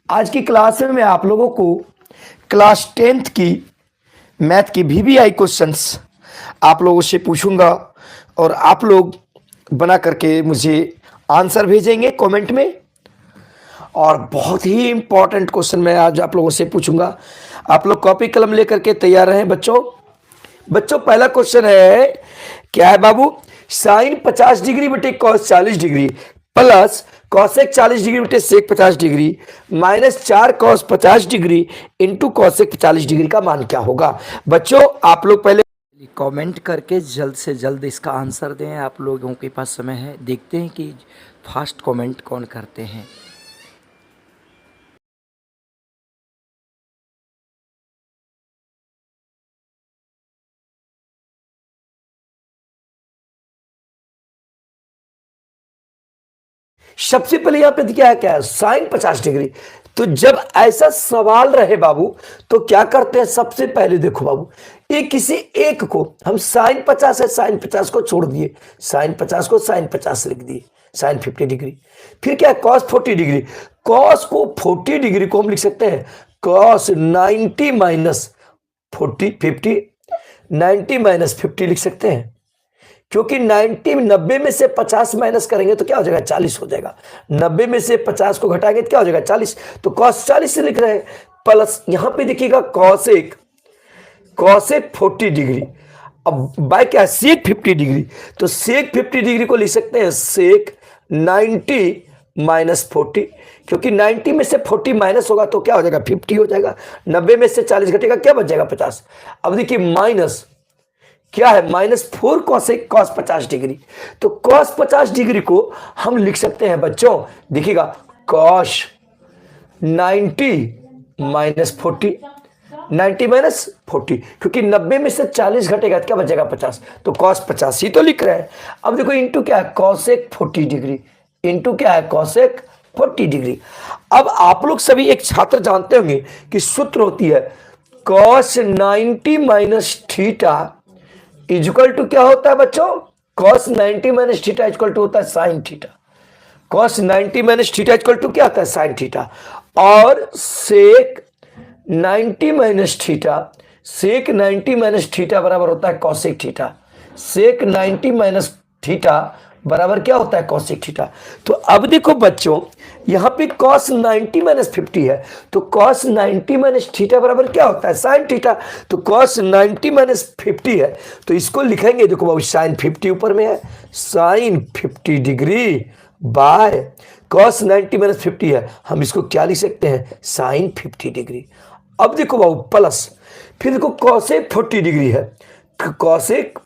आज की क्लास में मैं आप लोगों को क्लास 10th की मैथ की वीवीआई क्वेश्चंस आप लोगों से पूछूंगा और आप लोग बना करके मुझे आंसर भेजेंगे कमेंट में। और बहुत ही इंपॉर्टेंट क्वेश्चन मैं आज आप लोगों से पूछूंगा। आप लोग कॉपी कलम लेकर के तैयार रहें बच्चों। पहला क्वेश्चन है, क्या है बाबू? साइन 50 डिग्री बटे cos 40 degree plus cosec 40 degree बटे सेक 50 degree minus 4 cos 50 degree into cosec 40 degree का मान क्या होगा? बच्चों आप लोग पहले कमेंट करके जल्द से जल्द इसका आंसर दें। आप लोगों के पास समय है, देखते हैं कि फास्ट कमेंट कौन करते हैं। सबसे पहले यहां पे क्या है साइन 50 डिग्री। तो जब ऐसा सवाल रहे बाबू तो क्या करते हैं? सबसे पहले देखो बाबू, ये किसी एक को हम साइन 50 है, साइन 50 को छोड़ दिए, साइन 50 को साइन 50 लिख दिए, साइन 50 डिग्री। फिर क्या है? Cos 40 degree. कॉस को 40 डिग्री को हम लिख सकते हैं कॉस 90 माइनस 40 50, 90 माइनस 50 लिख सकते हैं, क्योंकि 90 में से 50 माइनस करेंगे तो क्या हो जाएगा? 40 हो जाएगा। 90 में से 50 को घटाएंगे तो क्या हो जाएगा? 40। तो कॉस 40 से लिख रहे हैं, प्लस यहां पे देखिएगा कॉसेक 40 डिग्री। अब बाय क्या? सेक 50 डिग्री। तो सेक 50 डिग्री को लिख सकते हैं सेक 90 माइनस 40, क्योंकि 90 में से 40 माइनस होगा तो क्या हो जाएगा? 50 हो जाएगा। 90 में से 40 घटेगा, क्या बच जाएगा? 50। अब देखिए माइनस क्या है? -4 कॉसेक कॉस 50 डिग्री। तो कॉस 50 डिग्री को हम लिख सकते हैं बच्चों, देखिएगा कॉस 90 माइनस 40, 90 माइनस 40, क्योंकि 90 में से 40 घटेगा तो क्या बचेगा? 50। तो कॉस 50 ही तो लिख रहे हैं। अब देखो इंटू क्या है? कॉसेक 40 डिग्री, इंटू क्या है? Cosec 40 degree. अब आप लोग सभी एक छात्र जानते होंगे कि सूत्र होती है cos 90 minus theta equal to क्या होता है बच्चों? Cos 90 minus theta equal to होता है sine theta. Cos 90 minus theta equal to क्या होता है? Sine theta. और sec 90 minus theta, sec 90 minus theta बराबर होता है cosec theta. Sec 90 minus theta बराबर क्या होता है? Cosec theta. तो अब देखो बच्चों, यहां पे cos 90 माइनस 50 है, तो cos 90 माइनस थीटा बराबर क्या होता है? Sine theta. तो cos 90 माइनस 50 है, तो इसको लिखेंगे, देखो बाबू साइन 50 ऊपर में है, sine 50 degree by cos 90 minus 50 है, हम इसको क्या लिख सकते हैं? Sine 50 degree. अब देखो बाबू प्लस, फिर देखो कॉसेक 40 डिग्री है, कॉसेक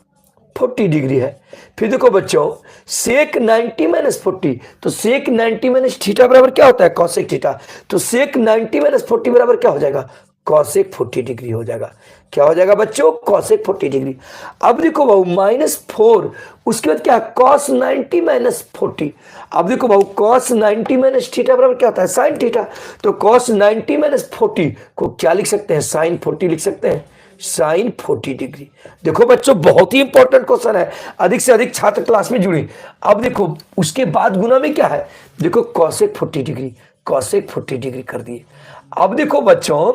40 डिग्री है। फिर देखो बच्चों सेक 90 माइनस 40, तो सेक 90 माइनस थीटा बराबर क्या होता है? Cosec theta. तो सेक 90 माइनस 40 बराबर क्या हो जाएगा? कॉसेक 40 डिग्री हो जाएगा। क्या हो जाएगा बच्चों? Cosec 40 degree. अब देखो बाबू -4, उसके बाद क्या है? Cos 90 minus 40। अब देखो बाबू कॉस 90 माइनस थीटा बराबर क्या होता है? Sine theta. तो कॉस 90 माइनस 40 को क्या लिख सकते हैं? साइन 40 लिख सकते हैं, साइन 40 डिग्री। देखो बच्चों बहुत ही इंपॉर्टेंट क्वेश्चन है, अधिक से अधिक छात्र क्लास में जुड़े। अब देखो उसके बाद गुना में क्या है? देखो कॉसेक 40 डिग्री, कॉसेक 40 डिग्री कर दिए। अब देखो बच्चों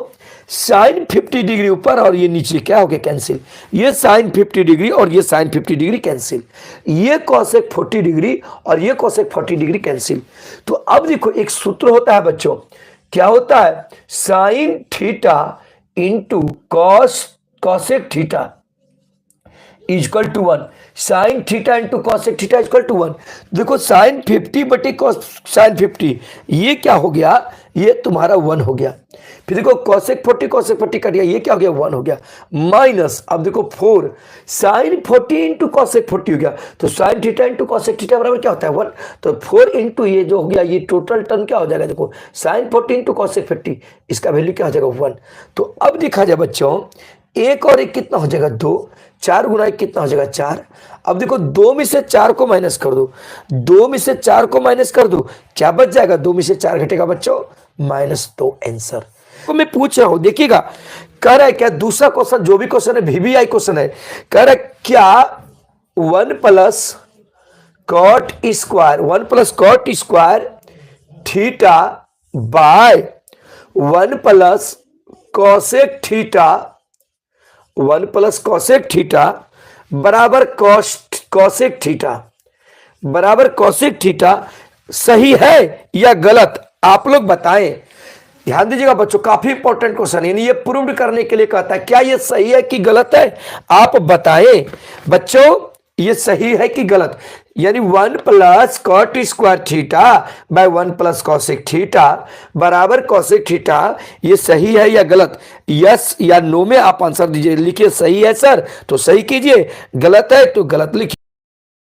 साइन 50 डिग्री ऊपर और ये नीचे क्या हो गया? कैंसिल। ये साइन 50 डिग्री और ये साइन 50 डिग्री कैंसिल, ये कॉसेक 40 डिग्री और ये कॉसेक 40 डिग्री कैंसिल। तो अब देखो एक सूत्र होता है बच्चों, क्या होता है? Sine theta into cosec theta equal to 1, sine theta into cosec theta equal to 1। देखो साइन 50 बटे कॉस साइन 50, ये क्या हो गया? ये तुम्हारा 1 हो गया। फिर देखो कॉसेक 40 कॉसेक 40 कट गया, ये क्या हो गया? 1 हो गया। माइनस अब देखो 4 साइन 40 इंटू कॉसेक 40 हो गया, तो sign theta into cosec theta बराबर क्या होता है? 1। तो 4 इंटू ये जो हो गया, ये टोटल टर्म क्या हो जाएगा? देखो साइन 40 इंटू कॉसेक 50, इसका वैल्यू क्या हो जाएगा? 1। तो अब देखा जाए बच्चों, एक और एक कितना हो जाएगा? 2, 4 गुना 1 कितना हो जाएगा? 4। अब देखो 2 में से 4 को माइनस कर दो, 2 में से 4 को माइनस कर दो, क्या बच जाएगा? 2 में से 4 घटेगा बच्चों -2 आंसर। तो मैं पूछ रहा हूं, देखिएगा कह रहा है क्या? दूसरा क्वेश्चन जो भी क्वेश्चन है वीवीआई क्वेश्चन है, कह रहा है क्या 1 plus cot square theta by 1 plus cosec theta, 1 plus cosec theta बराबर कॉसेक थीटा, बराबर कॉसेक थीटा सही है या गलत, आप लोग बताएं। ध्यान दीजिएगा बच्चों, काफी इंपॉर्टेंट क्वेश्चन है, ये प्रूव करने के लिए कहता है क्या ये सही है कि गलत है, आप बताएं बच्चों, ये सही है कि गलत। यानी 1 plus cot square theta by 1 plus cosec theta बराबर कॉसेक थीटा, ये सही है या गलत, यस या नो में आप आंसर दीजिए। लिखिए सही है सर तो सही कीजिए, गलत है तो गलत लिखिए।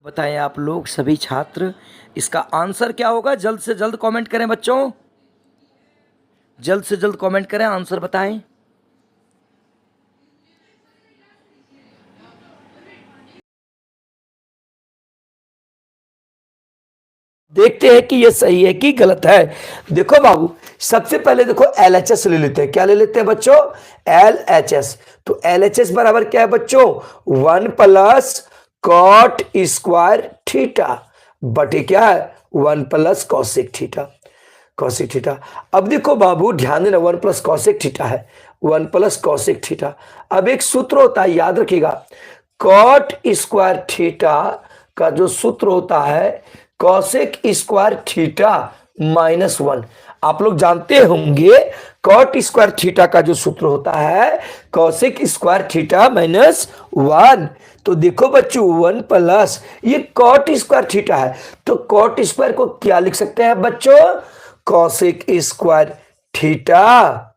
बताएं आप लोग सभी छात्र इसका आंसर क्या होगा, जल्द से जल्द कमेंट करें बच्चों, जल्द से जल्द कमेंट करें, आंसर बताएं। देखते हैं कि ये सही है कि गलत है। देखो बाबू, सबसे पहले देखो LHS ले लेते हैं, क्या ले लेते हैं बच्चों, LHS। तो LHS बराबर क्या है बच्चों, 1 प्लस कॉट स्क्वायर थीटा बटे क्या है 1 plus cosec theta, cosec theta. अब देखो बाबू ध्यान देना, 1 प्लस कॉसेक थीटा है, 1 प्लस कॉसेक थीटा। अब एक सूत्र होता है याद रखिएगा, कॉट स्क्वायर थीटा का जो सूत्र होता है कॉसेक स्क्वायर थीटा -1। आप लोग जानते होंगे कॉट स्क्वायर थीटा का जो सूत्र होता है कॉसेक स्क्वायर थीटा -1। तो देखो बच्चों 1 प्लस ये कॉट स्क्वायर थीटा है, तो कॉट स्क्वायर को क्या लिख सकते हैं बच्चों, कॉसेक स्क्वायर थीटा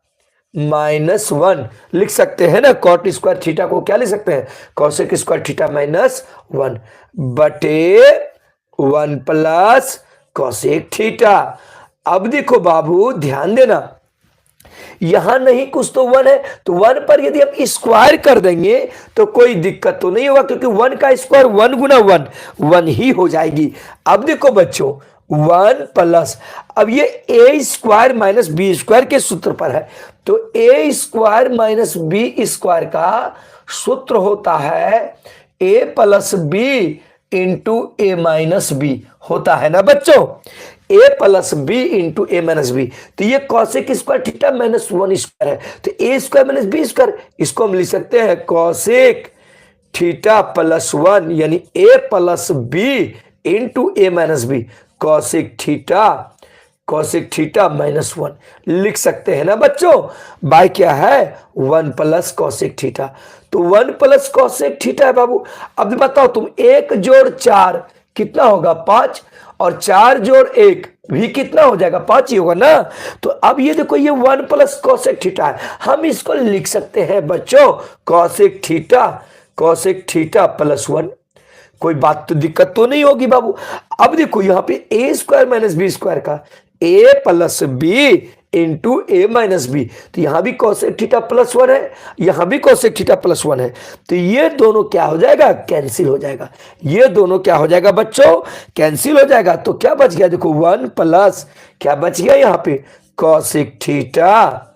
-1 लिख सकते हैं ना। कॉट स्क्वायर थीटा को क्या लिख सकते हैं, कॉसेक स्क्वायर थीटा -1 बटे 1 प्लस कॉसेक थीटा। अब देखो बाबू ध्यान देना, यहां नहीं कुछ तो 1 है, तो 1 पर यदि हम स्क्वायर कर देंगे तो कोई दिक्कत तो नहीं होगा, क्योंकि 1 का स्क्वायर 1 गुना 1 1 ही हो जाएगी। अब देखो बच्चों 1 प्लस, अब ये ए स्क्वायर माइनस बी स्क्वायर के सूत्र पर है, तो ए स्क्वायर माइनस बी स्क्वायर का सूत्र होता है ए प्लस बी इंटू ए माइनस बी होता है ना बच्चों, ए प्लस बी इंटू ए माइनस बी। तो ये कॉसेक स्क्वायर थीटा -1 स्क्वायर है, तो ए स्क्वायर माइनस बी स्क्वायर, इसको हम लिख सकते हैं कॉसेक थीटा +1 यानी ए प्लस बी इंटू ए माइनस बी, कॉसेक थीटा -1 लिख सकते हैं ना बच्चों। बाय क्या है 1 प्लस कॉसेक थीटा, तो 1 प्लस कॉसेक थीटा है बाबू। अब बताओ तुम 1 जोड़ 4 कितना होगा 5, और 4 जोड़ 1 भी कितना हो जाएगा 5 ही होगा ना। तो अब ये देखो ये 1 प्लस कॉसेक थीटा है, हम इसको लिख सकते हैं बच्चों कॉसेक थीटा +1। कोई बात तो दिक्कत तो नहीं होगी बाबू। अब देखो यहां पे ए स्क्वायर माइनस बी स्क्वायर का ए प्लस बी इंटू ए माइनस बी, तो यहां भी कॉसेक थीटा +1 है, यहां भी कॉसेक थीटा +1 है, तो ये दोनों क्या हो जाएगा, कैंसिल हो जाएगा। ये दोनों क्या हो जाएगा बच्चों, कैंसिल हो जाएगा। तो क्या बच गया देखो 1 प्लस क्या बच गया यहां पे कॉसेक थीटा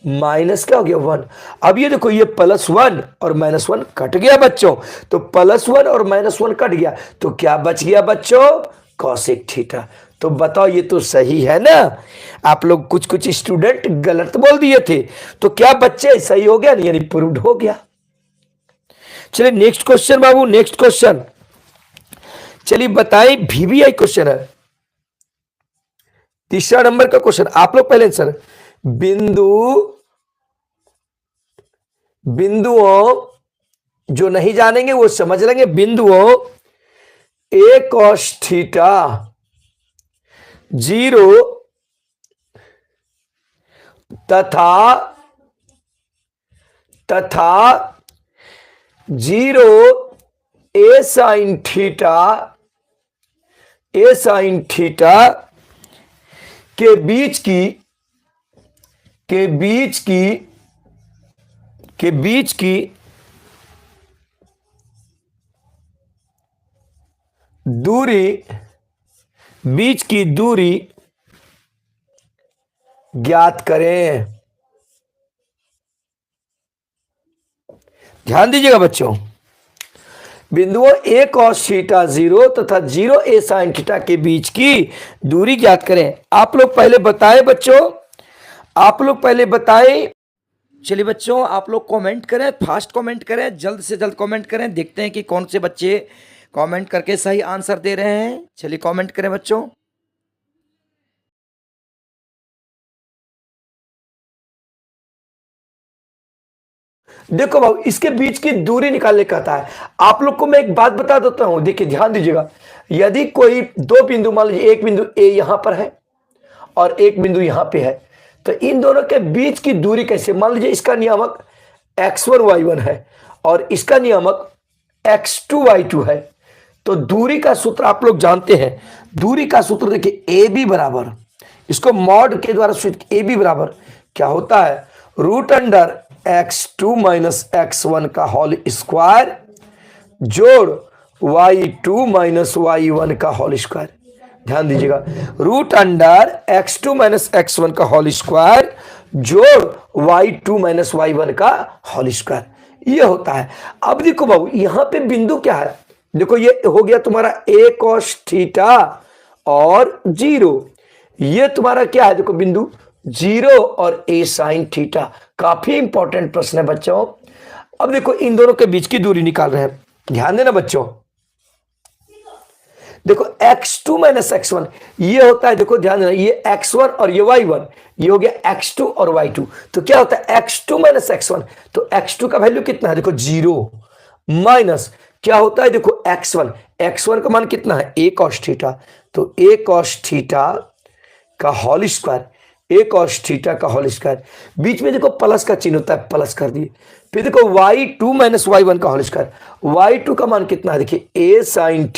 माइनस क्या हो गया 1। अब ये देखो ये +1 और -1 कट गया बच्चों, तो +1 और -1 कट गया, तो क्या बच गया बच्चों कॉसेक थीटा। तो बताओ ये तो सही है ना। आप लोग कुछ स्टूडेंट गलत बोल दिए थे, तो क्या बच्चे सही हो गया, यानी प्रूव्ड हो गया। चलिए नेक्स्ट क्वेश्चन बाबू, नेक्स्ट क्वेश्चन चलिए बताएं, VBI क्वेश्चन है, तीसरा नंबर का क्वेश्चन। आप लोग पहले आंसर बिंदुओं जो नहीं जानेंगे वो समझ लेंगे, बिंदुओं ए कॉस थीटा 0 तथा 0 ए साइन थीटा के बीच की दूरी ज्ञात करें। ध्यान दीजिएगा बच्चों, बिंदुओं ए कॉस थीटा 0 तथा 0 ए साइन थीटा के बीच की दूरी ज्ञात करें। आप लोग पहले बताएं बच्चों, आप लोग पहले बताएं। चलिए बच्चों, आप लोग कमेंट करें, फास्ट कमेंट करें, जल्द से जल्द कमेंट करें। देखते हैं कि कौन से बच्चे कमेंट करके सही आंसर दे रहे हैं। चलिए कमेंट करें बच्चों। देखो बाबू, इसके बीच की दूरी निकालने कहता है। आप लोग को मैं एक बात बता देता हूं, देखिए ध्यान दीजिएगा। यदि कोई दो बिंदु, मान लीजिए एक बिंदु ए यहां पर है और एक बिंदु यहां पे है, तो इन दोनों के बीच की दूरी कैसे, मान लीजिए इसका नियामक x1 y1 है और इसका नियामक x2 y2 है। तो दूरी का सूत्र आप लोग जानते हैं। दूरी का सूत्र देखिए, ए बी बराबर, इसको मॉड के द्वारा सूचित, ए बी बराबर क्या होता है, root under x2 minus x1 का होल स्क्वायर जोड़ y2 माइनस y1 का होल स्क्वायर। ध्यान दीजिएगा, root under x2 minus x1 का होल स्क्वायर जोड़ y2 माइनस y1 का होल स्क्वायर, ये होता है। अब देखो बाबू, यहां पे बिंदु क्या है, देखो ये हो गया तुम्हारा a cos थीटा और 0, ये तुम्हारा क्या है, देखो बिंदु 0 और a sin थीटा। काफी इंपॉर्टेंट प्रश्न है बच्चों। अब देखो इन दोनों के बीच की दूरी निकाल रहे हैं, ध्यान देना बच्चों। देखो x2 माइनस x1 ये होता है, देखो ध्यान देना, ये x1 और ये y1, ये हो गया x2 और y2। तो क्या होता है x2 माइनस x1, तो x2 का वैल्यू कितना है, देखो 0 माइनस क्या होता है, देखो x1, x1 का मान कितना है, a cos थीटा, तो a cos थीटा का whole square, a cos theta का होल स्क्वायर, बीच में देखो प्लस का चिन्ह होता है, प्लस कर दिए। फिर देखो y2 माइनस y1 का होल स्क्वायर, y2 का मान कितना है, देखिए a sin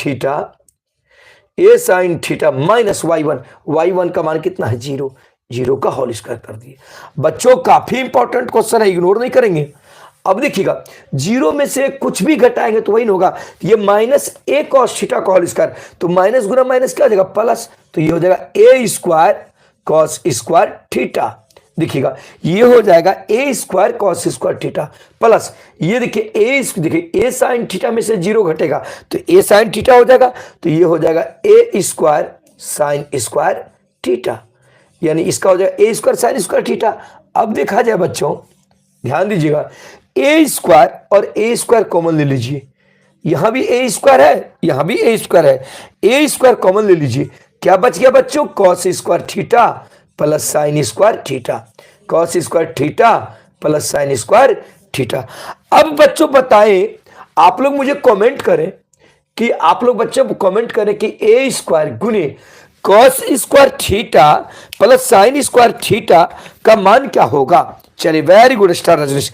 theta minus y1 का मान कितना है, 0, 0 का होल स्क्वायर कर दिए। बच्चों काफी इंपॉर्टेंट क्वेश्चन है, इग्नोर नहीं करेंगे। अब देखिएगा, 0 में से कुछ भी घटाएंगे तो वही होगा, ये माइनस a cos थीटा का होल स्क्वायर, तो माइनस गुना माइनस क्या हो जाएगा, प्लस, तो ये हो जाएगा a square cos square theta. देखिएगा ये हो जाएगा a square cos square theta plus, ये देखिए a sin थीटा में से 0 घटेगा तो a sin थीटा हो जाएगा, तो ये हो जाएगा a square sin square theta, यानी इसका हो जाएगा a square sin square theta. अब देखा जाए बच्चों, ध्यान दीजिएगा, a स्क्वायर और a स्क्वायर कॉमन ले लीजिए, यहां भी a स्क्वायर है, यहां भी a स्क्वायर है, a स्क्वायर कॉमन ले लीजिए, क्या बच गया बच्चों, cos square theta plus sin square theta, cos square theta plus sin square theta. अब बच्चों बताएं, आप लोग मुझे कमेंट करें कि आप लोग बच्चों कमेंट करें कि a स्क्वायर गुने cos square theta plus sin square theta का मान क्या होगा। चलिए very good star Rajneesh,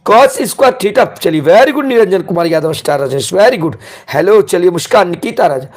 cos square theta, चलिए very good Niranjan Kumar Yadav star Rajneesh, very good, hello. चलिए मुस्कान निकिता राज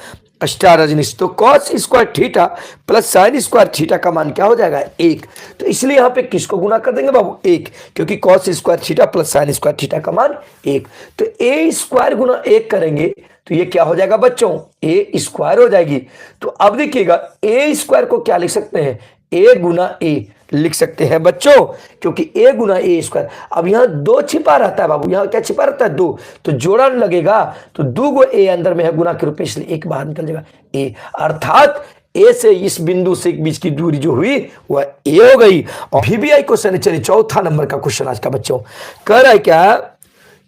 स्टार रजनीश, तो cos square theta plus sin square theta का मान क्या हो जाएगा, 1। तो इसलिए यहां पे किसको गुना कर देंगे बाबू, 1, क्योंकि cos square theta plus sin square theta का मान 1। तो a स्क्वायर गुना 1 करेंगे तो ये क्या हो जाएगा बच्चों, a स्क्वायर हो जाएगी। तो अब देखिएगा a स्क्वायर को क्या लिख सकते हैं, a गुना a लिख सकते हैं बच्चों, क्योंकि a गुना a स्क्वायर। अब यहां 2 छिपा रहता है बाबू, यहां क्या छिपा रहता है, 2, तो जोड़ा लगेगा, तो 2 गो a अंदर में है गुना के रूप में, इसलिए एक बाहर निकल जाएगा a, अर्थात a से इस बिंदु से बीच की दूरी जो हुई वह a हो गई। और VBI क्वेश्चन है, चलिए चौथा नंबर का क्वेश्चन आज का बच्चों, कह रहा है क्या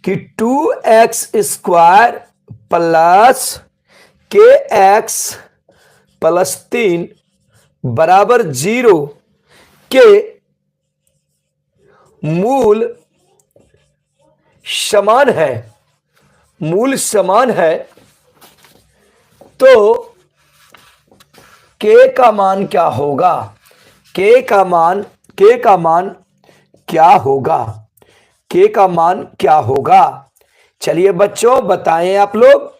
कि 2x square plus kx plus 3 बराबर 0 के मूल समान है, मूल समान है, तो k का मान क्या होगा, k का मान क्या होगा, k का मान क्या होगा। चलिए बच्चों बताएं आप लोग,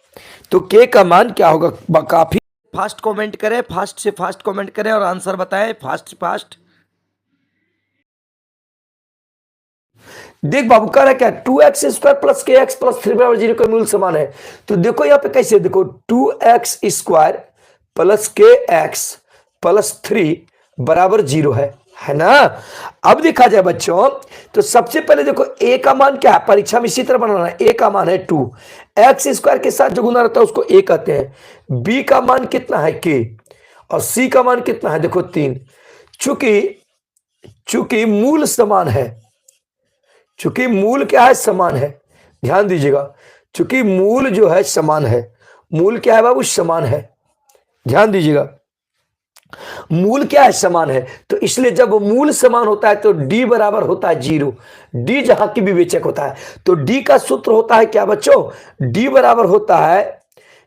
तो k का मान क्या होगा। काफी फास्ट कमेंट करें, फास्ट से फास्ट कमेंट करें और आंसर बताएं फास्ट फास्ट। देख बाबू कह रहा है क्या, 2x square plus kx plus 3 बराबर 0 का मूल समान है। तो देखो यहाँ पे कैसे, देखो 2x square plus kx plus 3 बराबर 0 है ना। अब देखा जाए बच्चों, तो सबसे पहले देखो a का मान क्या है, परीक्षा में इसी तरह बनाना है, a का मान है 2, x स्क्वायर के साथ जो गुना रहता है उसको a कहते हैं, b का मान कितना है k, और c का मान कितना है देखो 3। चूंकि मूल समान है, चूंकि मूल क्या है, समान है, ध्यान दीजिएगा, चूंकि मूल जो है समान है, मूल क्या है बाबू, समान है, ध्यान दीजिएगा, मूल क्या है, समान है, तो इसलिए जब मूल समान होता है तो d बराबर होता है 0, d जहां की विवेचक होता है, तो d का सूत्र होता है क्या बच्चों, d बराबर होता है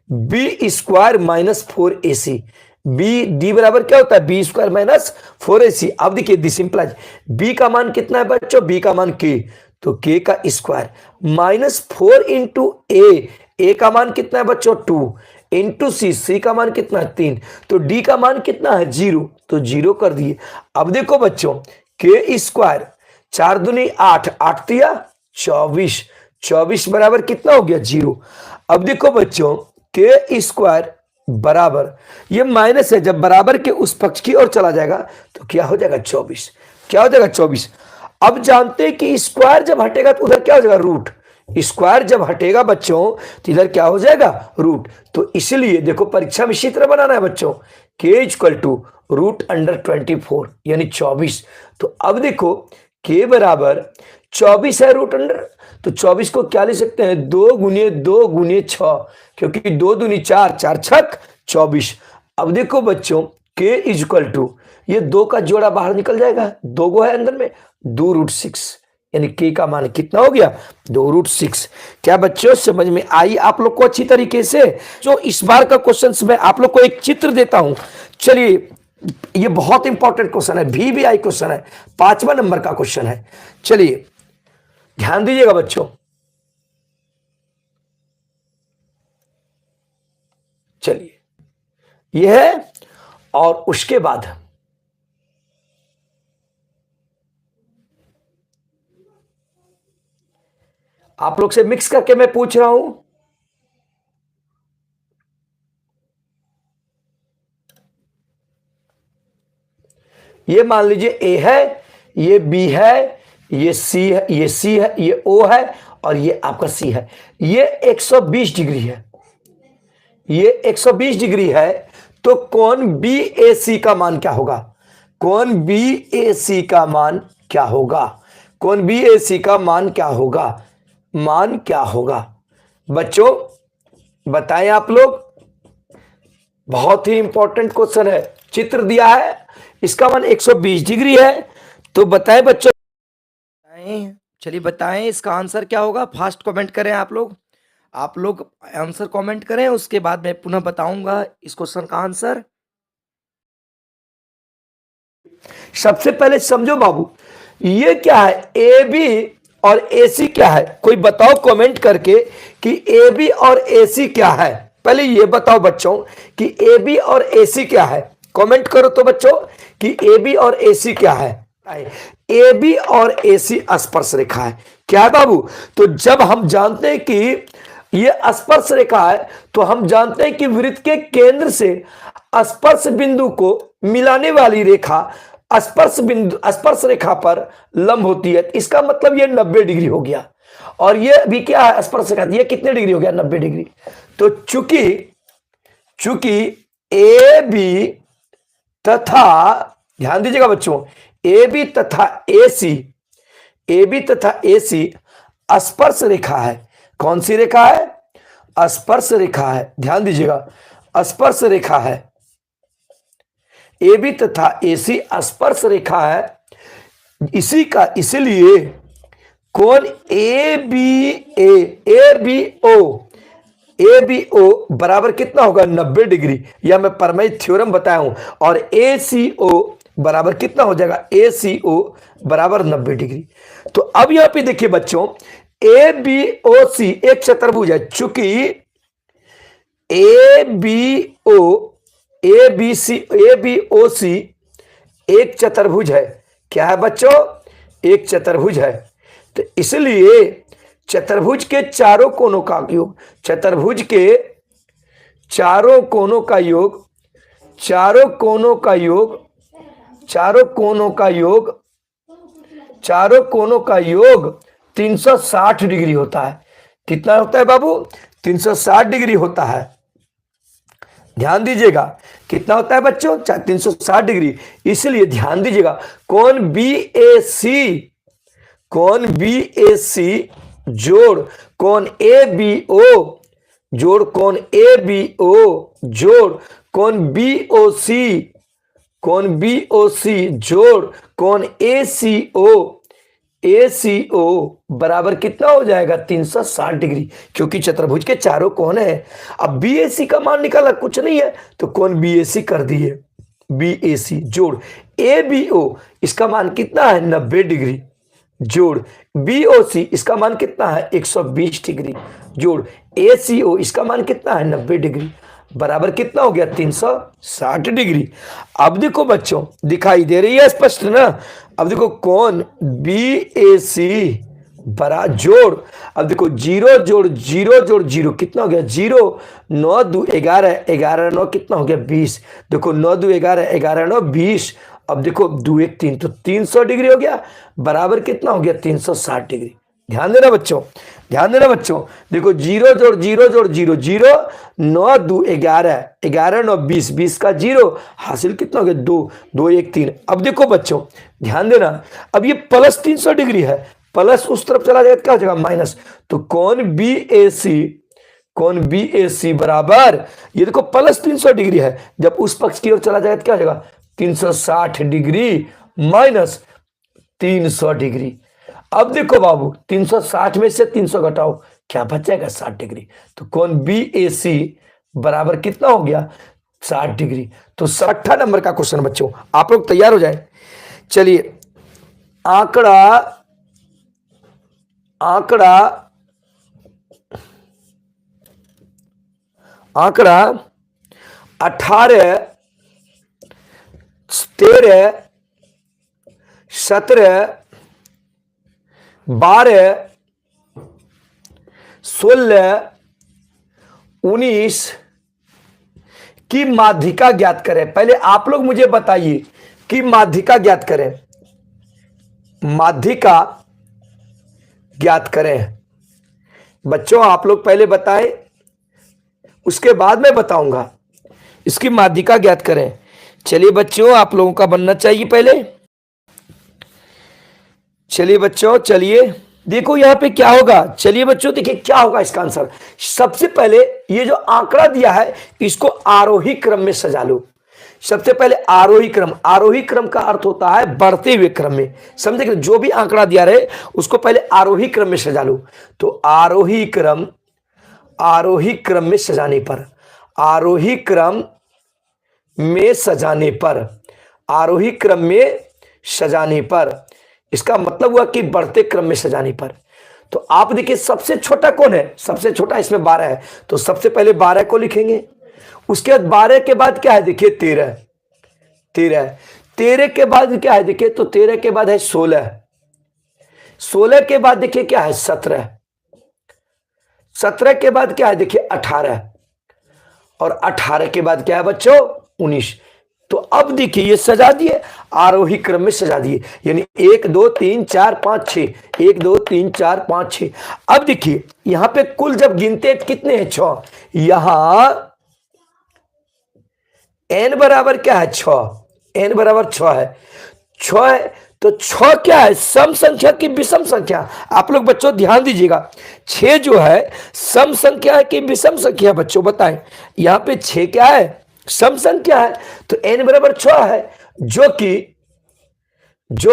b square minus 4ac, d बराबर क्या होता है, b स्क्वायर माइनस 4ac। अब देखिए दिस इंप्लाइज b का मान कितना है बच्चों, b का मान k, तो k का स्क्वायर माइनस 4 इंटू a का मान कितना है बच्चों 2 इंटू सी का मान कितना है 3, तो डी का मान कितना है 0, तो 0 कर दिए। अब देखो बच्चों के स्क्वायर 4 दूनी 8, 8 दिया 24, 24 बराबर कितना हो गया 0। अब देखो बच्चों के स्क्वायर बराबर, ये माइनस है, जब बराबर के उस पक्ष की ओर चला जाएगा तो क्या हो जाएगा 24, क्या हो जाएगा 24। अब जानते हैं कि स्क्वायर जब हटेगा तो उधर क्या हो जाएगा रूट, स्क्वायर जब हटेगा बच्चों तो इधर क्या हो जाएगा रूट, तो इसलिए देखो परीक्षा में इसी तरह बनाना है बच्चों, k equal to root under 24 यानी 24। तो अब देखो k बराबर 24 है रूट अंडर, तो 24 को क्या ले सकते हैं 2 गुने 2 गुने 6, क्योंकि 2 दूनी 4, 4 छक 24। अब देखो बच्चों k इक्वल टू, ये 2 का जोड़ा बाहर निकल जाएगा, 2 गो है अंदर में, 2 रूट 6, यानी k का मान कितना हो गया 2 रूट 6। क्या बच्चों समझ में आई आप लोग को अच्छी तरीके से। जो इस बार का क्वेश्चन मैं आप लोग को एक चित्र देता हूं, चलिए ये बहुत इंपॉर्टेंट क्वेश्चन है, VBI क्वेश्चन है, 5वां नंबर का क्वेश्चन है, चलिए ध्यान दीजिएगा बच्चों। चलिए यह है, और उसके बाद आप लोग से मिक्स करके मैं पूछ रहा हूं, ये मान लीजिए A है, ये B है, ये C है, ये C है, ये O है, और ये आपका C है, ये 120 डिग्री है, ये 120 डिग्री है, तो कोण BAC का मान क्या होगा, कोण BAC का मान क्या होगा, कोण BAC का मान क्या होगा, मान क्या होगा बच्चों बताएं आप लोग। बहुत ही इंपॉर्टेंट क्वेश्चन है, चित्र दिया है, इसका मान 120 डिग्री है, तो बताएं बच्चों, चलिए बताएं इसका आंसर क्या होगा। फास्ट कमेंट करें आप लोग आंसर कमेंट करें, उसके बाद मैं पुनः बताऊंगा इस क्वेश्चन का आंसर। सबसे पहले समझो बाबू, ये क्या है AB और AC क्या है, कोई बताओ कमेंट करके कि AB और AC क्या है, पहले ये बताओ बच्चों कि AB और AC क्या है, कमेंट करो तो बच्चों कि AB और AC क्या है। AB और AC स्पर्श रेखा है, क्या है बाबू, तो जब हम जानते हैं कि ये स्पर्श रेखा है, तो हम जानते हैं कि वृत्त के केंद्र से स्पर्श बिंदु को मिलाने वाली रेखा स्पर्श रेखा पर लंब होती है, इसका मतलब ये 90 डिग्री हो गया, और ये भी क्या है स्पर्श रेखा, ये कितने डिग्री हो गया 90 डिग्री। तो चूंकि AB तथा, ध्यान दीजिएगा बच्चों, AB तथा AC स्पर्श रेखा है, कौन सी रेखा है, स्पर्श रेखा है, ध्यान दीजिएगा स्पर्श रेखा है, AB तथा AC स्पर्श रेखा है, इसलिए कोण ABO बराबर कितना होगा 90 डिग्री, या मैं प्रमेय थ्योरम बताया हूं, और ACO बराबर कितना हो जाएगा, ACO बराबर 90 डिग्री। तो अब यहां पे देखिए बच्चों ABOC एक चतुर्भुज है, चूंकि ABOC एक चतुर्भुज है, क्या है बच्चों, एक चतुर्भुज है, तो इसलिए चतुर्भुज के चारों कोनों का योग, चतुर्भुज के चारों कोनों का योग, चारों कोनों का योग, चारों कोनों का योग, चारों कोनों का योग 360 डिग्री होता है। कितना होता है बाबू, 360 डिग्री होता है, ध्यान दीजिएगा कितना होता है बच्चों, 360 डिग्री। इसलिए ध्यान दीजिएगा कोण बी ए सी जोड़ कोण ए बी ओ जोड़ कोण ए बी ओ जोड़ कोण बी ओ सी जोड़ कोण ए सी ओ बराबर कितना हो जाएगा 360 डिग्री, क्योंकि चतुर्भुज के चारों कोण है। अब बी ए सी का मान निकाला, कुछ नहीं है तो कोण बी ए सी कर दिए, बी ए सी जोड़ ए बी ओ इसका मान कितना है 90 डिग्री जोड़ बी ओ सी इसका मान कितना है 120 डिग्री जोड़ ए सी ओ इसका मान कितना है 90 डिग्री बराबर कितना हो गया 360 डिग्री। अब देखो बच्चों दिखाई दे रही है स्पष्ट ना। अब देखो कोण बी ए सी बरा जोड़, अब देखो 0 जोड़ 0 जोड़ 0 कितना हो गया 0, 9 2 11 11 9 कितना हो गया 20, देखो 9 2 11 11 9 20। अब देखो 2 1 3 तो 300 डिग्री हो गया बराबर कितना हो गया 360 डिग्री। ध्यान देना बच्चों, ध्यान देना बच्चों, देखो 0 जोड़ 0 जोड़ 0 0, 9 2 11 11 9 20 20 का 0 हासिल कितना हो गया 2 2 1 3। अब देखो बच्चों ध्यान देना, अब ये प्लस 300 डिग्री है, प्लस उस तरफ चला जाएगा क्या हो जाएगा माइनस, तो कोण बी ए सी बराबर ये देखो प्लस 300 डिग्री है, जब उस पक्ष की ओर चला जाएगा तो क्या हो जाएगा 360 डिग्री माइनस 300 डिग्री। अब देखो बाबू 360 में से 300 घटाओ क्या बच जाएगा 60 डिग्री, तो कोण बी ए सी बराबर कितना हो गया 60 डिग्री। तो 60 नंबर का क्वेश्चन बच्चों, आप लोग तैयार हो जाए। चलिए आंकड़ा 18 13 17 12 16 19 की माध्यिका ज्ञात करें। पहले आप लोग मुझे बताइए कि माध्यिका ज्ञात करें, माध्यिका ज्ञात करें। बच्चों आप लोग पहले बताएं, उसके बाद मैं बताऊंगा। इसकी माध्यिका ज्ञात करें। चलिए बच्चों आप लोगों का बनना चाहिए पहले। चलिए बच्चों, चलिए देखो यहां पे क्या होगा। चलिए बच्चों देखिए क्या होगा इसका आंसर। सबसे पहले ये जो आंकड़ा दिया है इसको आरोही क्रम में सजा लो। सबसे पहले आरोही क्रम का अर्थ होता है बढ़ते हुए क्रम में, समझे। जो भी आंकड़ा दिया रहे उसको पहले आरोही क्रम में सजा लो। तो आरोही क्रम में सजाने पर, आरोही क्रम में सजाने पर इसका मतलब हुआ कि बढ़ते क्रम में सजाने पर। तो आप देखिए सबसे छोटा कौन है, सबसे छोटा इसमें 12 है, तो सबसे पहले 12 को लिखेंगे। उसके बाद 12 के बाद क्या है देखिए 13 के बाद क्या है देखिए, तो 13 के बाद है 16 के बाद देखिए क्या है 17 के बाद क्या है देखिए 18 और 18 के बाद क्या है बच्चों 19। तो अब देखिए ये सजा दिए, आरोही क्रम में सजा दिए, यानी 1 2 3 4 5 6, 1 2 3 4 5 6। अब देखिए यहां पे कुल जब गिनते कितने हैं 6, यहां n बराबर क्या है 6, n बराबर 6 है, 6 है तो 6 क्या है सम संख्या की विषम संख्या। आप लोग बच्चों ध्यान दीजिएगा, 6 जो है सम संख्या है कि विषम संख्या बच्चों बताएं। यहां पे 6 क्या है सम संख्या है, तो n बराबर 6 है जो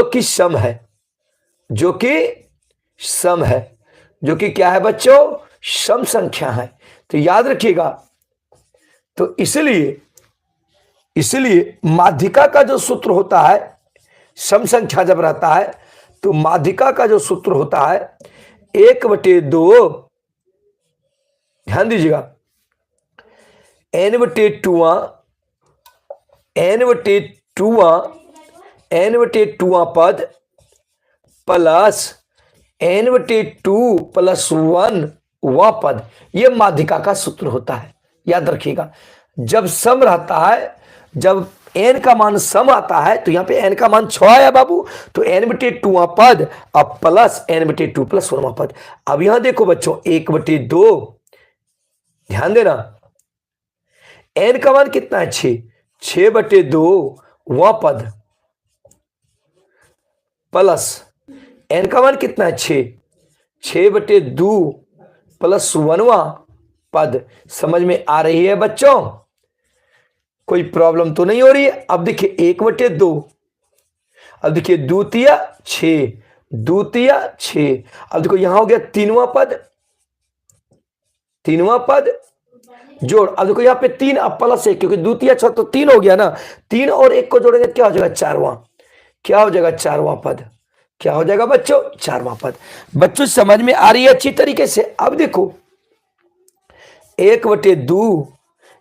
कि सम है, जो कि क्या है बच्चों सम संख्या है। तो याद रखिएगा, तो इसलिए माध्यिका का जो सूत्र होता है, सम संख्या जब रहता है तो माध्यिका का जो सूत्र होता है 1/2, ध्यान दीजिएगा n/2 पद प्लस n/2 + 1 वह पद, यह माध्यिका का सूत्र होता है। याद रखिएगा जब सम रहता है, जब n का मान सम आता है, तो यहां पे n का मान 6 आया बाबू, तो n/2 पद अब प्लस n/2 + 1 पद। अब यहां देखो बच्चों 1/2, ध्यान देना एन का मान कितना है 6, 6/2 वह पद प्लस एन का मान कितना है 6, 6/2 प्लस 1वां पद। समझ में आ रही है बच्चों? कोई प्रॉब्लम तो नहीं हो रही है? अब देखिए 1/2, अब देखिए द्वितीय 6, द्वितीय 6, अब देखो यहां हो गया तीनवां पद, तीनवां पद जोड़, अब देखो यहां पे 3 अब प्लस 1, क्योंकि द्वितीय 6 तो 3 हो गया ना, 3 और 1 को जोड़ेंगे क्या हो जाएगा 4वां, क्या हो जाएगा 4वां पद, क्या हो जाएगा बच्चों 4वां पद। बच्चों समझ में आ रही है अच्छी तरीके से? अब देखो 1/2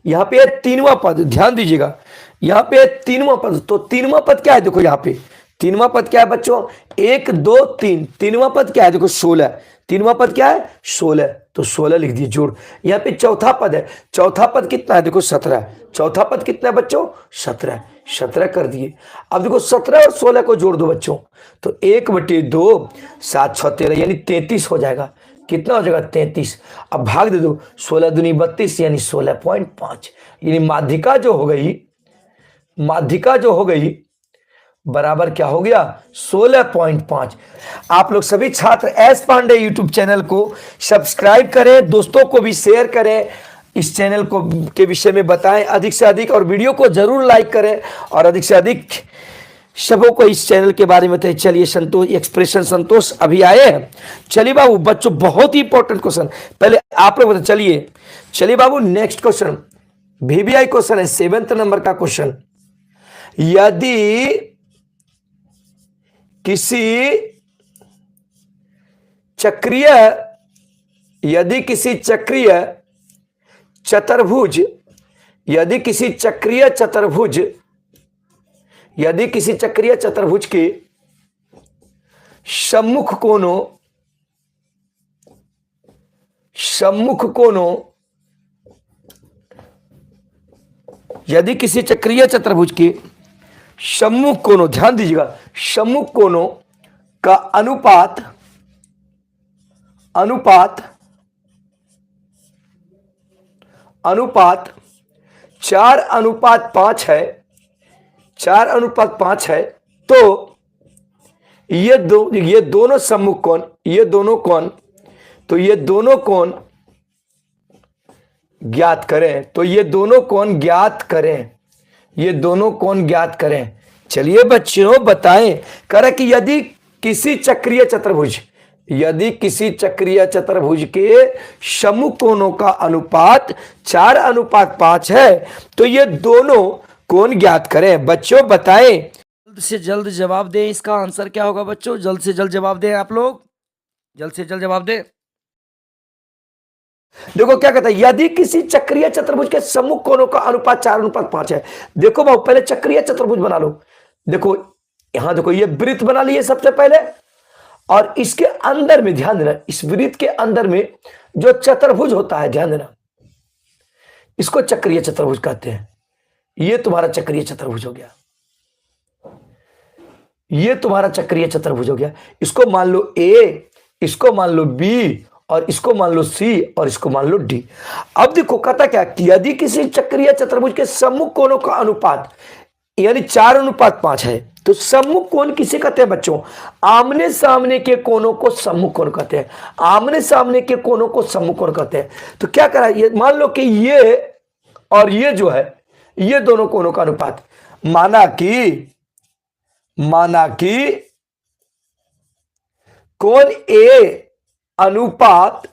यहां पे 3वां पद, ध्यान दीजिएगा यहां पे 3वां पद, तो 3वां पद क्या है देखो यहां पे 3वां पद क्या है बच्चों 1 2 3, 3वां पद क्या है देखो 16, 3वां पद क्या है 16, तो 16 लिख दिए जोड़। यहां पे चौथा पद है, चौथा पद कितना है देखो 17, चौथा पद कितना है बच्चों 17, 17 कर दिए। अब देखो 17 और 16 को जोड़ दो बच्चों, तो 1/2 7 6 13 यानी 33 हो जाएगा। कितना हो जाएगा 33। अब भाग दे दो, 16 दूनी 32 यानी 16.5, यानी माध्यिका जो हो गई, माध्यिका जो हो गई बराबर क्या हो गया 16.5। आप लोग सभी छात्र एस पांडे यूट्यूब चैनल को सब्सक्राइब करें, दोस्तों को भी शेयर करें, इस चैनल को के विषय में बताएं अधिक से अधिक, और वीडियो को जरूर लाइक करें और अधिक से अधिक सबों को इस चैनल के बारे में बताइए। चलिए संतोष, एक्सप्रेशन संतोष अभी आए हैं। चलिए बाबू बच्चों बहुत ही इंपॉर्टेंट क्वेश्चन पहले आप लोग बताइए। चलिए बाबू नेक्स्ट क्वेश्चन VBI क्वेश्चन है 7th नंबर का क्वेश्चन। यदि किसी चक्रीय चतुर्भुज, यदि किसी चक्रीय चतुर्भुज के सम्मुख कोणों यदि किसी चक्रीय चतुर्भुज के सम्मुख कोणों, ध्यान दीजिएगा, सम्मुख कोणों का अनुपात 4:5 है, 4:5 है, तो ये दोनों सम्मुख कोण, ये दोनों कोण, तो ये दोनों कोण ज्ञात करें, तो ये दोनों कोण ज्ञात करें, ये दोनों कोण ज्ञात करें। चलिए बच्चों बताएं, करें कि यदि किसी चक्रीय चतुर्भुज के सम्मुख कोणों का अनुपात 4:5 है, तो ये दोनों कोण ज्ञात करें। बच्चों बताएं, जल्द से जल्द जवाब दें, इसका आंसर क्या होगा बच्चों, जल्द से जल्द जवाब दें, आप लोग जल्द से जल्द जवाब दें। देखो क्या कहता है, यदि किसी चक्रीय चतुर्भुज के सम्मुख कोणों का अनुपात 4:5 है। देखो बाबू पहले चक्रीय चतुर्भुज बना लो, देखो यहां देखो ये वृत्त बना लिए सबसे पहले, और इसके अंदर में ध्यान देना, इस वृत्त के अंदर में जो चतुर्भुज होता है, ध्यान देना, इसको चक्रीय चतुर्भुज कहते हैं। ये तुम्हारा चक्रीय चतुर्भुज हो गया, ये तुम्हारा चक्रीय चतुर्भुज हो गया। इसको मान लो A, इसको मान लो B, और इसको मान लो C, और इसको मान लो D। अब देखो कहता क्या कि यदि किसी चक्रीय चतुर्भुज के सम्मुख कोणों का अनुपात यानी 4:5 है, तो सम्मुख कोण किसे कहते हैं बच्चों, आमने सामने के कोणों को सम्मुख कोण कहते हैं, आमने सामने के कोणों को सम्मुख कोण कहते हैं। तो क्या करा, ये मान लो कि ये और ये जो है, ये दोनों कोणों का अनुपात, माना कि कोण A अनुपात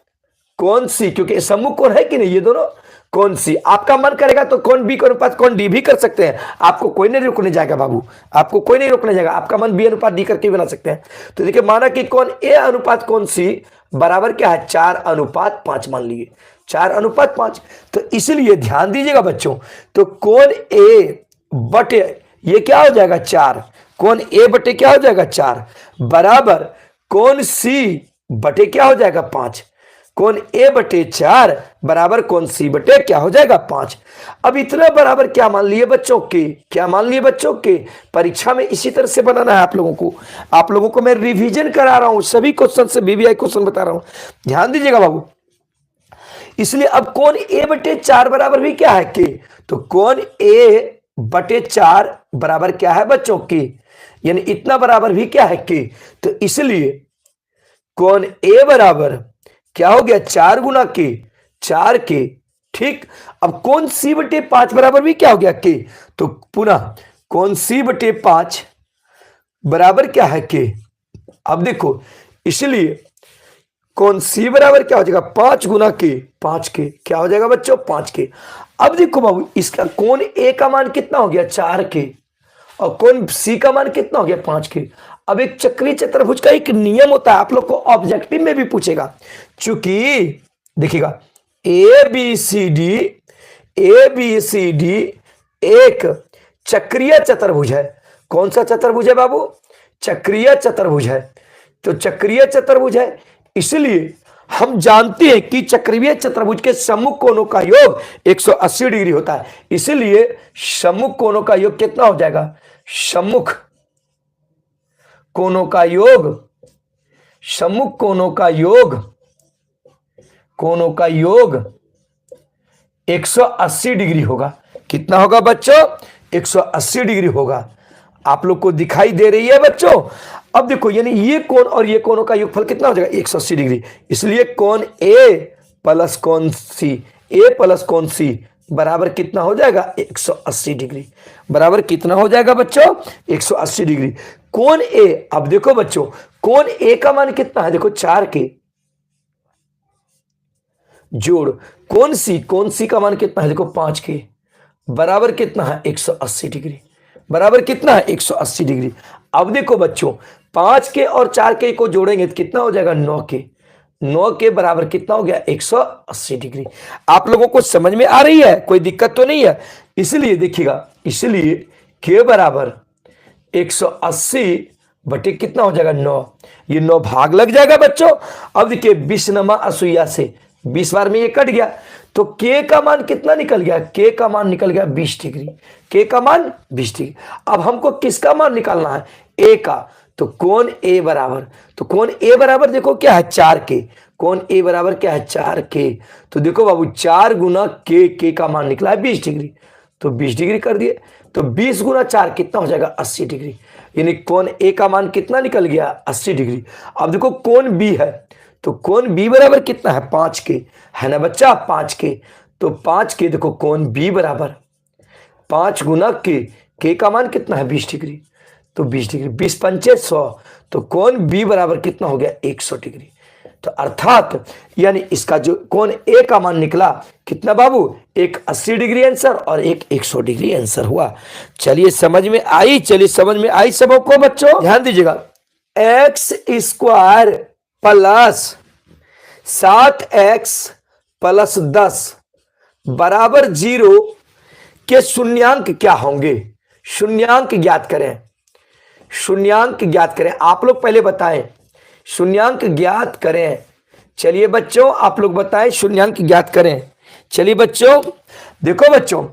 कोण C, क्योंकि सम्मुख कोण है कि नहीं, ये दोनों कोण C। आपका मन करेगा तो कोण B का अनुपात कोण D भी कर सकते हैं, आपको कोई नहीं रोकने जाएगा बाबू, आपको कोई नहीं रोकने जाएगा, आपका मन B अनुपात D करके बना सकते हैं। तो देखिए माना कि कोण A अनुपात कोण C बराबर क्या है 4:5 मान लिए, 4:5। तो इसलिए ध्यान दीजिएगा बच्चों, तो कोण A बटे ये क्या हो जाएगा 4, कोण A बटे क्या हो जाएगा 4 बराबर कोण C बटे क्या हो जाएगा 5, कोण A बटे 4 बराबर कोण C बटे क्या हो जाएगा 5। अब इतना बराबर क्या मान लिए बच्चों के, क्या मान लिए बच्चों के, परीक्षा में इसी तरह से बनाना है आप लोगों को मैं रिवीजन करा रहा हूं, सभी क्वेश्चन से VBI क्वेश्चन बता रहा हूं, ध्यान दीजिएगा बाबू। इसलिए अब कोण ए बटे 4 बराबर भी क्या है के, तो कोण ए बटे 4 बराबर क्या है बच्चों के, यानी इतना बराबर भी क्या है के, तो इसलिए कोण ए बराबर क्या हो गया 4 गुना के 4 के, ठीक। अब कोण सी बटे 5 बराबर भी क्या हो गया के, तो पुनः कोण सी बटे 5 बराबर क्या है के। अब देखो इसलिए कोण सी बराबर क्या हो जाएगा 5 गुना के 5 के, क्या हो जाएगा बच्चों 5 के। अब देखो बाबू इसका कोण ए का मान कितना हो गया 4 के, और कोण सी का मान कितना हो गया 5 के। अब एक चक्रीय चतुर्भुज का एक नियम होता है, आप लोग को ऑब्जेक्टिव में भी पूछेगा, चूंकि देखिएगा ए बी सी डी एक चक्रीय चतुर्भुज है। कौन सा चतुर्भुज है बाबू, चक्रीय चतुर्भुज है। तो चक्रीय चतुर्भुज है, इसलिए हम जानते हैं कि चक्रीय चतुर्भुज के सम्मुख कोणों का योग 180 डिग्री होता है। इसलिए सम्मुख कोणों का योग कितना हो जाएगा, सम्मुख कोणों का योग, सम्मुख कोणों का योग 180 डिग्री होगा। कितना होगा बच्चों, 180 डिग्री होगा। आप लोग को दिखाई दे रही है बच्चों। अब देखो यानी ये कोण और ये कोणों का योगफल कितना हो जाएगा 180 डिग्री। इसलिए कोण ए प्लस कोण सी, ए प्लस कोण सी बराबर कितना हो जाएगा 180 डिग्री, बराबर कितना हो जाएगा बच्चों 180 डिग्री। कोण ए, अब देखो बच्चों कोण ए का मान कितना है, देखो 4 के जोड़ कोण सी का मान कितना है, देखो 5 के, बराबर कितना है 180 डिग्री, बराबर कितना है 180 डिग्री। अब देखो बच्चों 5 के और 4 के को जोड़ेंगे तो कितना हो जाएगा 9 के, 9 के बराबर कितना हो गया 180 डिग्री। आप लोगों को समझ में आ रही है, कोई दिक्कत तो नहीं है। इसलिए देखिएगा, इसलिए के बराबर 180 बटे कितना हो जाएगा 9, ये 9 भाग लग जाएगा बच्चों। अब देखिए 20 नमा असुईया से 20 बार में ये कट गया, तो के का मान कितना निकल गया, के का मान निकल गया 20 डिग्री, के का मान 20 डिग्री। अब हमको किसका मान निकालना है, ए का, तो कोण ए बराबर, तो कोण ए बराबर देखो क्या है 4 के, कोण ए बराबर क्या है 4 के। तो देखो बाबू 4 गुना के का मान निकला है 20 डिग्री, तो 20 डिग्री कर दिए। तो 20 गुना 4 कितना हो जाएगा 80 डिग्री, यानी कोण ए का मान कितना निकल गया 80 डिग्री। अब देखो कोण बी है, तो कोण बी बराबर कितना है 5 के, है ना बच्चा 5 के। तो 5 के देखो कोण बी बराबर 5 गुना के का मान कितना है 20 डिग्री, तो 20 डिग्री 20 पंचे 100, तो कोण बी बराबर कितना हो गया 100 डिग्री। तो अर्थात यानी इसका जो कोण ए का मान निकला कितना बाबू, एक 80 डिग्री आंसर और एक 100 डिग्री आंसर हुआ। चलिए समझ में आई, चलिए समझ में आई सबको बच्चों। ध्यान दीजिएगा, x square plus 7x plus 10 बराबर 0 के शून्यांक क्या होंगे, शून्यांक ज्ञात करें, शून्यांक ज्ञात करें। आप लोग पहले बताएं शून्यांक ज्ञात करें। चलिए बच्चों आप लोग बताएं शून्यांक ज्ञात करें। चलिए बच्चों देखो बच्चों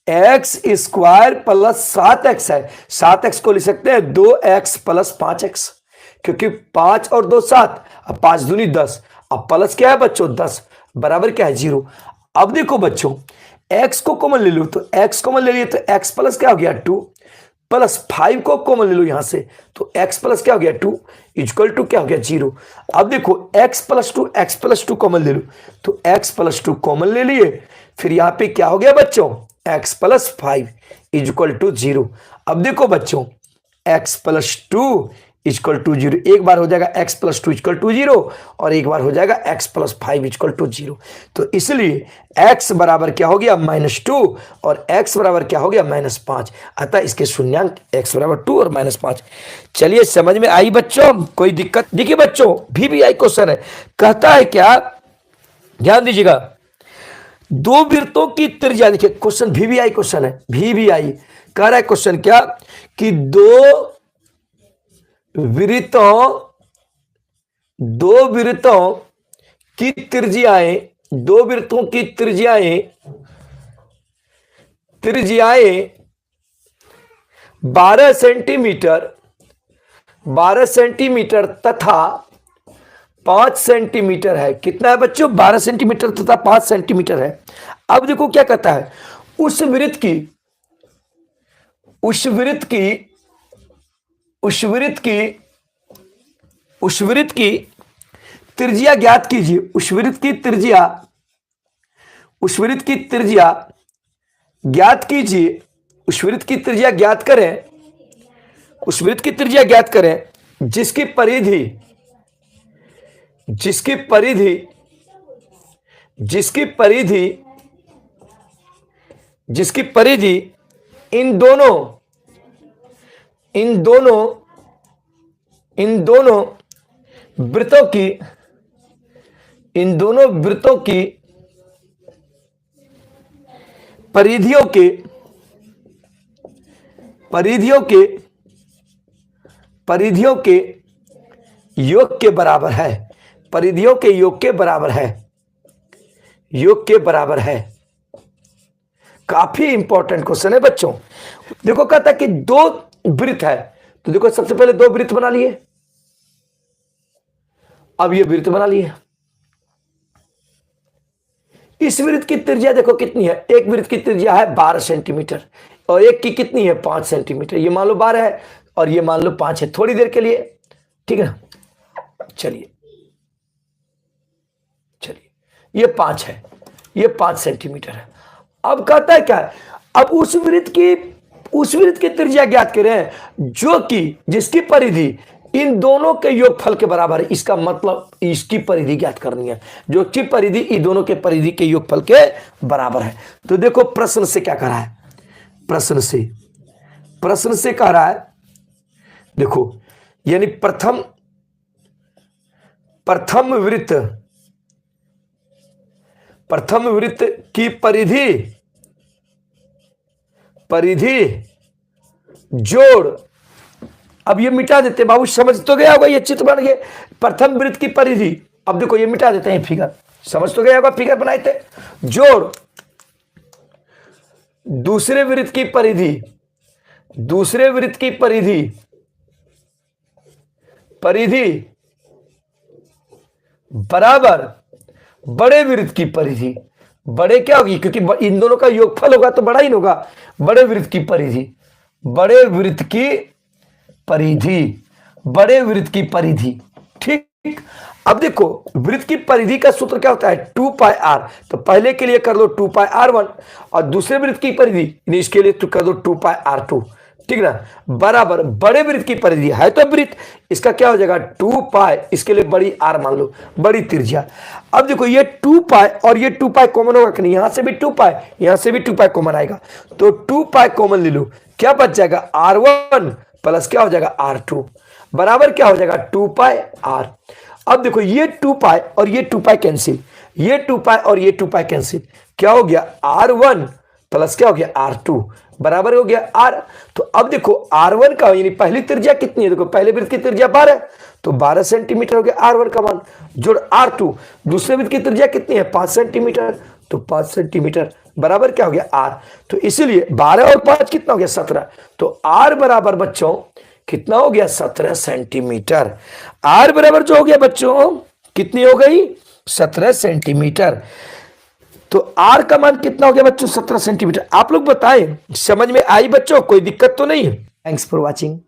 एक्स स्क्वायर प्लस 7x है, 7x को लिख सकते हैं 2x प्लस 5x, क्योंकि 5 और 2 7, अब 5 दूनी 10, अब प्लस क्या है बच्चों 10 बराबर क्या है 0। अब देखो बच्चों x को कॉमन ले लो, तो x कॉमन ले लिए तो x प्लस क्या हो गया 2, प्लस 5 को कॉमन ले लो यहां से, तो x प्लस क्या हो गया 2 इक्वल टू क्या हो गया 0। अब देखो x प्लस 2 कॉमन ले लो, तो x प्लस 2 कॉमन ले लिए, फिर यहां पे क्या हो गया बच्चों x प्लस 5 इक्वल टू 0। अब देखो बच्चों x प्लस 2 इक्वल टू 0, एक बार हो जाएगा x प्लस 2 इक्वल टू 0 और एक बार हो जाएगा x प्लस 5 इक्वल टू 0। तो इसलिए x बराबर क्या हो गया -2 और x बराबर क्या हो गया -5, अतः इसके शून्यांक x बराबर 2 और -5। चलिए समझ में आई बच्चों, कोई दिक्कत। देखिए बच्चों VBI क्वेश्चन है, कहता है क्या, ध्यान दीजिएगा, 2 वृत्तों की त्रिज्या, देखिए क्वेश्चन VBI क्वेश्चन है, VBI कह रहा है क्वेश्चन क्या कि दो वृत्तों की त्रिज्याएं, 2 वृत्तों की त्रिज्याएं 12 सेंटीमीटर तथा 5 सेंटीमीटर है। कितना है बच्चों? 12 सेंटीमीटर तथा 5 सेंटीमीटर है। अब देखो क्या कहता है, उस वृत्त की त्रिज्या ज्ञात कीजिए। उस वृत्त की त्रिज्या ज्ञात कीजिए। उस वृत्त की त्रिज्या ज्ञात करें जिसकी परिधि इन दोनों वृत्तों की परिधियों के योग के बराबर है। परिधियों के योग के बराबर है। काफी इंपॉर्टेंट क्वेश्चन है बच्चों। देखो कहता है कि 2 वृत्त है, तो देखो सबसे पहले 2 वृत्त बना लिए। अब ये वृत्त बना लिए। इस वृत्त की त्रिज्या देखो कितनी है। एक वृत्त की त्रिज्या है 12 सेंटीमीटर और एक की कितनी है 5 सेंटीमीटर। ये मान लो 12 है और ये मान लो 5 है, थोड़ी देर के लिए, ठीक है ना। चलिए ये 5 है, ये 5 सेंटीमीटर है। अब कहता है क्या है, अब उस वृत्त की त्रिज्या ज्ञात करें जिसकी परिधि इन दोनों के योगफल के बराबर है। इसका मतलब इसकी परिधि ज्ञात करनी है, जो कि परिधि इन दोनों के परिधि के योगफल के बराबर है। तो देखो प्रश्न से क्या कह रहा है, प्रश्न से कह रहा है, देखो यानी प्रथम वृत्त की परिधि जोड़। अब ये मिटा देते बाबू, समझ तो गया होगा, ये चित्र बन गए। प्रथम वृत्त की परिधि, अब देखो ये मिटा देते हैं फिगर, समझ तो गया होगा, फिगर बनाए थे। जोड़ दूसरे वृत्त की परिधि बराबर बड़े वृत्त की परिधि। बड़े क्या होगी, क्योंकि इन दोनों का योगफल होगा तो बड़ा ही होगा। बड़े वृत्त की परिधि, ठीक। अब देखो वृत्त की परिधि का सूत्र क्या होता है, 2πr। तो पहले के लिए कर दो 2πr1 और दूसरे वृत्त की परिधि इसके लिए तो कर दो 2πr2, ठीक ना। बराबर बड़े वृत्त की परिधि है तो वृत्त, इसका क्या हो जाएगा 2π, इसके लिए बड़ी r मान लो, बड़ी त्रिज्या। अब देखो ये 2π और ये 2π कॉमन होगा कि नहीं, यहां से भी 2π, यहां से भी 2π कॉमन आएगा, तो 2π कॉमन ले लो। क्या बच जाएगा r1 प्लस क्या हो जाएगा r2 बराबर क्या हो जाएगा 2πr। अब देखो ये 2π और ये 2π कैंसिल, ये 2π और ये 2π कैंसिल, क्या हो गया r1 प्लस क्या हो गया r2 बराबर हो गया r। तो अब देखो r1 का यानी पहली त्रिज्या कितनी है, देखो पहले वृत्त की त्रिज्या 12, तो 12 सेंटीमीटर हो गया r1 का मान, जोड़ r2 दूसरे वृत्त की त्रिज्या कितनी है 5 सेंटीमीटर, तो 5 सेंटीमीटर बराबर क्या हो गया r। तो इसीलिए 12 और 5 कितना हो गया 17, तो r बराबर बच्चों कितना हो गया 17 सेंटीमीटर। r बराबर जो हो गया बच्चों कितनी हो गई 17 सेंटीमीटर। तो r का मान कितना हो गया बच्चों 17 सेंटीमीटर। आप लोग बताएं समझ में आई बच्चों, कोई दिक्कत तो नहीं है। Thanks for watching.